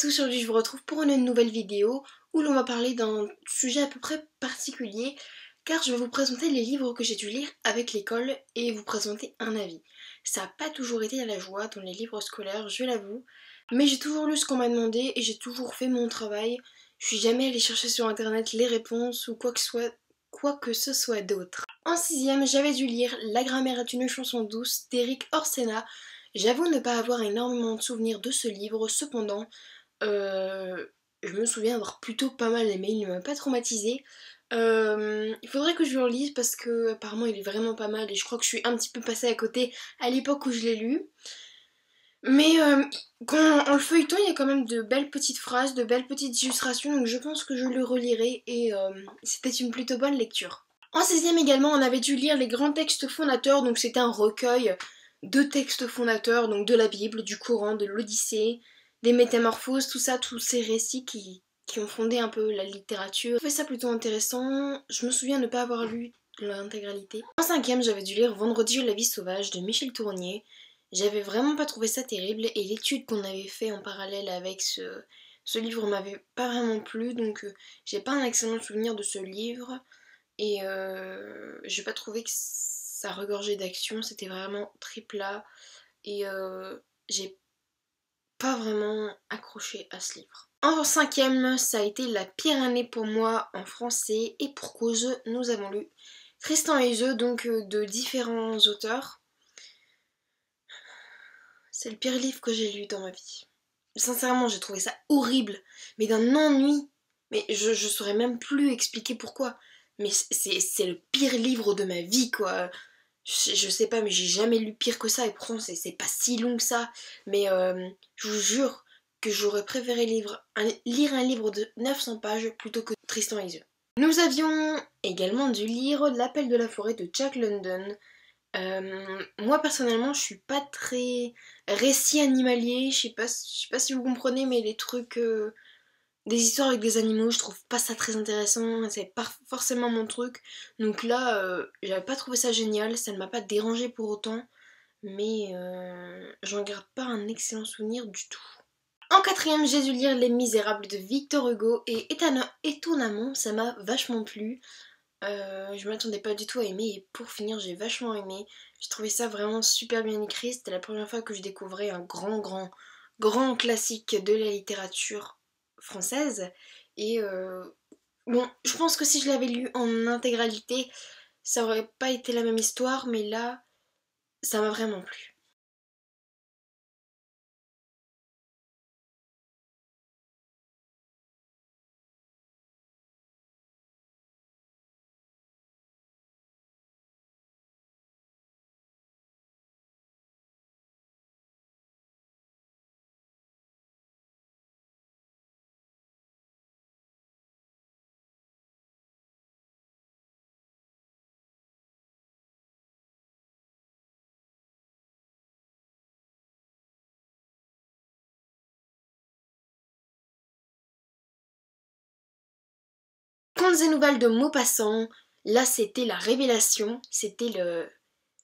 tous, aujourd'hui je vous retrouve pour une nouvelle vidéo où l'on va parler d'un sujet à peu près particulier car je vais vous présenter les livres que j'ai dû lire avec l'école et vous présenter un avis. Ça n'a pas toujours été à la joie dans les livres scolaires, je l'avoue, mais j'ai toujours lu ce qu'on m'a demandé et j'ai toujours fait mon travail. Je suis jamais allée chercher sur internet les réponses ou quoi que ce soit d'autre. En sixième, j'avais dû lire La grammaire est une chanson douce d'Éric Orsena. J'avoue ne pas avoir énormément de souvenirs de ce livre, cependant, je me souviens avoir plutôt pas mal aimé, il ne m'a pas traumatisé. Il faudrait que je le relise parce que apparemment il est vraiment pas mal et je crois que je suis un petit peu passée à côté à l'époque où je l'ai lu. Mais en le feuilletant, il y a quand même de belles petites phrases, de belles petites illustrations, donc je pense que je le relirai et c'était une plutôt bonne lecture. En sixième également, on avait dû lire les grands textes fondateurs, donc c'était un recueil de textes fondateurs, donc de la Bible, du Coran, de l'Odyssée, des Métamorphoses, tout ça, tous ces récits qui ont fondé un peu la littérature. J'ai trouvé ça plutôt intéressant, je me souviens ne pas avoir lu l'intégralité. En cinquième, j'avais dû lire Vendredi ou la vie sauvage de Michel Tournier. J'avais vraiment pas trouvé ça terrible et l'étude qu'on avait fait en parallèle avec ce livre m'avait pas vraiment plu, donc j'ai pas un excellent souvenir de ce livre. Et j'ai pas trouvé que ça regorgeait d'action, c'était vraiment très plat et j'ai pas vraiment accroché à ce livre. En cinquième, ça a été la pire année pour moi en français et pour cause, nous avons lu Tristan et Isolde, donc de différents auteurs. C'est le pire livre que j'ai lu dans ma vie. Sincèrement, j'ai trouvé ça horrible, mais d'un ennui. Mais je saurais même plus expliquer pourquoi. Mais c'est le pire livre de ma vie, quoi. Je sais pas, mais j'ai jamais lu pire que ça, et pourtant c'est pas si long que ça. Mais je vous jure que j'aurais préféré lire un livre de 900 pages plutôt que Tristan et Isolde. Nous avions également dû lire L'appel de la forêt de Jack London. Moi personnellement je suis pas très récit animalier, je sais pas si vous comprenez, mais les trucs, des histoires avec des animaux, je trouve pas ça très intéressant, c'est pas forcément mon truc. Donc là, j'avais pas trouvé ça génial, ça ne m'a pas dérangé pour autant, mais j'en garde pas un excellent souvenir du tout. En quatrième, j'ai dû lire Les Misérables de Victor Hugo et étonnamment, ça m'a vachement plu. Je m'attendais pas du tout à aimer et pour finir j'ai vachement aimé. J'ai trouvé ça vraiment super bien écrit. C'était la première fois que je découvrais un grand classique de la littérature française. Et bon, je pense que si je l'avais lu en intégralité, ça aurait pas été la même histoire, mais là, ça m'a vraiment plu. Contes et nouvelles de Maupassant, là c'était la révélation, c'était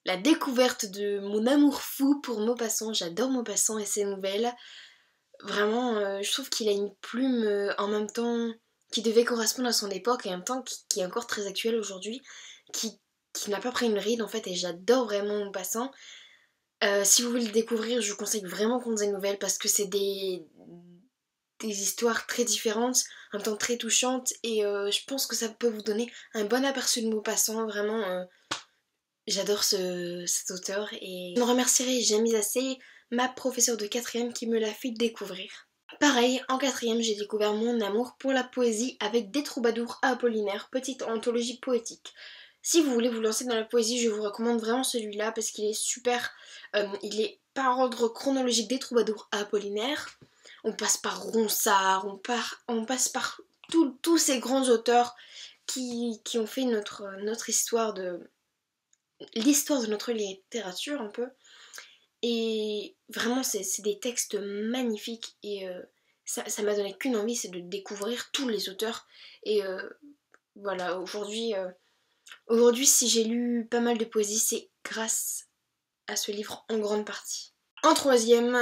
la découverte de mon amour fou pour Maupassant. J'adore Maupassant et ses nouvelles. Vraiment, je trouve qu'il a une plume en même temps qui devait correspondre à son époque et en même temps qui est encore très actuelle aujourd'hui, qui, qui n'a pas pris une ride en fait, et j'adore vraiment Maupassant. Si vous voulez le découvrir, je vous conseille vraiment Contes et Nouvelles parce que c'est des histoires très différentes, en même temps très touchantes, et je pense que ça peut vous donner un bon aperçu de Maupassant. Vraiment, j'adore cet auteur et je ne remercierai jamais assez ma professeure de quatrième qui me l'a fait découvrir. Pareil, en quatrième, j'ai découvert mon amour pour la poésie avec Des troubadours à Apollinaire, petite anthologie poétique. Si vous voulez vous lancer dans la poésie, je vous recommande vraiment celui-là parce qu'il est super. Il est par ordre chronologique Des troubadours à Apollinaire. On passe par Ronsard, on passe par tous ces grands auteurs qui ont fait notre histoire l'histoire de notre littérature un peu. Et vraiment, c'est des textes magnifiques et ça m'a donné qu'une envie, c'est de découvrir tous les auteurs. Et voilà, aujourd'hui, si j'ai lu pas mal de poésie, c'est grâce à ce livre en grande partie. En troisième,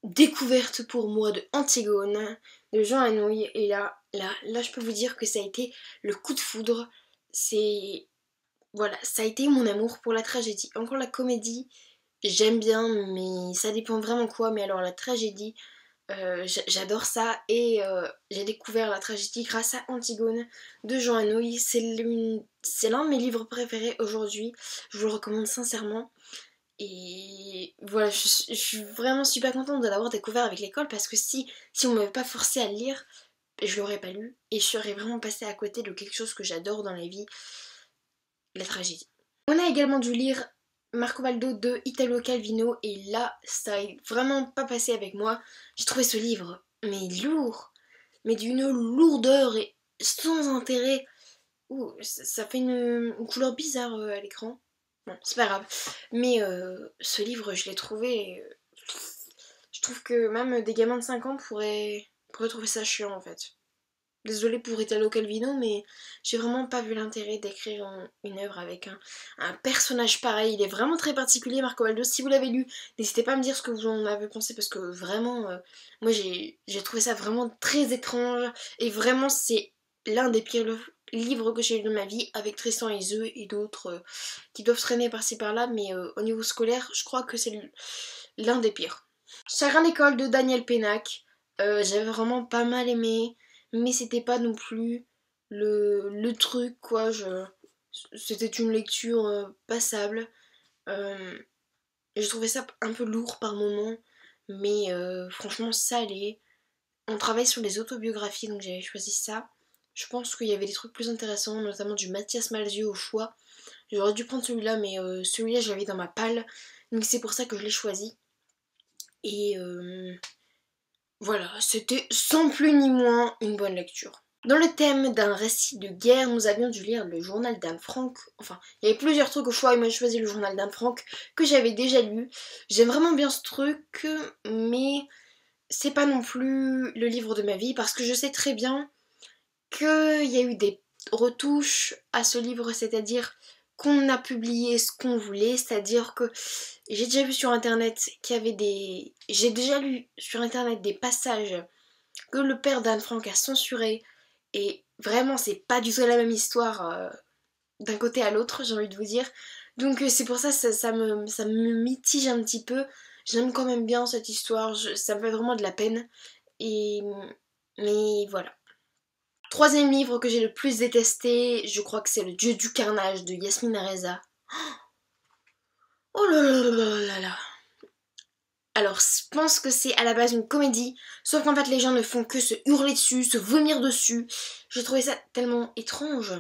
découverte pour moi de Antigone de Jean Anouilh. Et là, je peux vous dire que ça a été le coup de foudre. C'est... Voilà, ça a été mon amour pour la tragédie. Encore la comédie, j'aime bien, mais ça dépend vraiment quoi. Mais alors la tragédie, j'adore ça. Et j'ai découvert la tragédie grâce à Antigone de Jean Anouilh. C'est l'un de mes livres préférés aujourd'hui. Je vous le recommande sincèrement. Et voilà, je suis vraiment super contente de l'avoir découvert avec l'école parce que si on m'avait pas forcé à le lire, je l'aurais pas lu et je serais vraiment passée à côté de quelque chose que j'adore dans la vie, la tragédie. On a également dû lire Marco Baldo de Italo Calvino et là, ça a vraiment pas passé avec moi. J'ai trouvé ce livre, mais lourd, mais d'une lourdeur et sans intérêt. Ouh, ça fait une couleur bizarre à l'écran. Bon, c'est pas grave. Mais ce livre, je l'ai trouvé. Je trouve que même des gamins de 5 ans pourraient trouver ça chiant en fait. Désolée pour Italo Calvino, mais j'ai vraiment pas vu l'intérêt d'écrire une œuvre avec un personnage pareil. Il est vraiment très particulier, Marco Baldo. Si vous l'avez lu, n'hésitez pas à me dire ce que vous en avez pensé parce que vraiment, moi j'ai trouvé ça vraiment très étrange et vraiment c'est l'un des pires livres que j'ai lu de ma vie avec Tristan et Isolde et d'autres qui doivent traîner par-ci par-là, mais au niveau scolaire, je crois que c'est l'un des pires. Chagrin d'école de Daniel Pénac, j'avais vraiment pas mal aimé mais c'était pas non plus le truc quoi, c'était une lecture passable. J'ai trouvé ça un peu lourd par moments, mais franchement ça allait. On travaille sur les autobiographies donc j'avais choisi ça. Je pense qu'il y avait des trucs plus intéressants, notamment du Mathias Malzieu au choix. J'aurais dû prendre celui-là, mais celui-là je l'avais dans ma palle, donc c'est pour ça que je l'ai choisi. Et voilà, c'était sans plus ni moins une bonne lecture. Dans le thème d'un récit de guerre, nous avions dû lire le journal d'Anne Frank. Enfin, il y avait plusieurs trucs au choix et moi j'ai choisi le journal d'Anne Frank que j'avais déjà lu. J'aime vraiment bien ce truc, mais c'est pas non plus le livre de ma vie parce que je sais très bien qu'il y a eu des retouches à ce livre, c'est-à-dire qu'on a publié ce qu'on voulait, c'est-à-dire que j'ai déjà vu sur internet qu'il y avait des... J'ai déjà lu sur internet des passages que le père d'Anne Frank a censurés et vraiment c'est pas du tout la même histoire d'un côté à l'autre, j'ai envie de vous dire. Donc c'est pour ça ça me mitige un petit peu. J'aime quand même bien cette histoire, ça me fait vraiment de la peine. Et... Mais voilà. Troisième livre que j'ai le plus détesté, je crois que c'est Le Dieu du carnage de Yasmina Reza. Oh là là là là là là. Alors, je pense que c'est à la base une comédie, sauf qu'en fait les gens ne font que se hurler dessus, se vomir dessus. J'ai trouvé ça tellement étrange.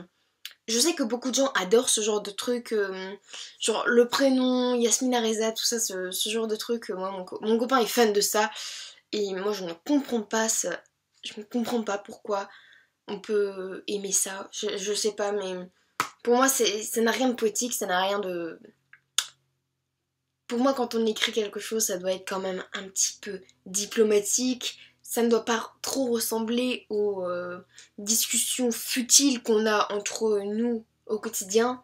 Je sais que beaucoup de gens adorent ce genre de truc, genre le prénom, Yasmina Reza, tout ça, ce genre de truc. Moi, mon copain est fan de ça, et moi je ne comprends pas ça. Je ne comprends pas pourquoi on peut aimer ça. Je sais pas, mais pour moi ça n'a rien de poétique, ça n'a rien de... Pour moi, quand on écrit quelque chose, ça doit être quand même un petit peu diplomatique. Ça ne doit pas trop ressembler aux discussions futiles qu'on a entre nous au quotidien.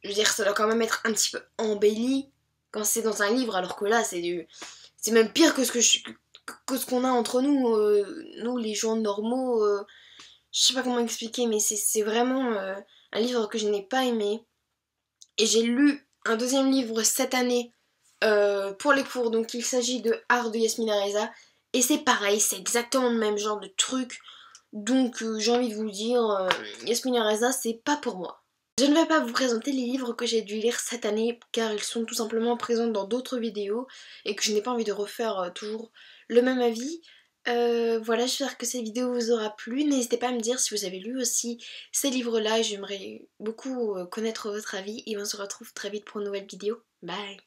Je veux dire, ça doit quand même être un petit peu embelli quand c'est dans un livre, alors que là, c'est même pire que ce qu'on a entre nous, nous les gens normaux. Je sais pas comment expliquer, mais c'est vraiment un livre que je n'ai pas aimé. Et j'ai lu un deuxième livre cette année pour les cours, donc il s'agit de Art de Yasmina Reza et c'est pareil, c'est exactement le même genre de truc, donc j'ai envie de vous dire Yasmina Reza c'est pas pour moi. Je ne vais pas vous présenter les livres que j'ai dû lire cette année car ils sont tout simplement présents dans d'autres vidéos et que je n'ai pas envie de refaire toujours le même avis. Voilà, j'espère que cette vidéo vous aura plu. N'hésitez pas à me dire si vous avez lu aussi ces livres-là. J'aimerais beaucoup connaître votre avis et on se retrouve très vite pour une nouvelle vidéo. Bye!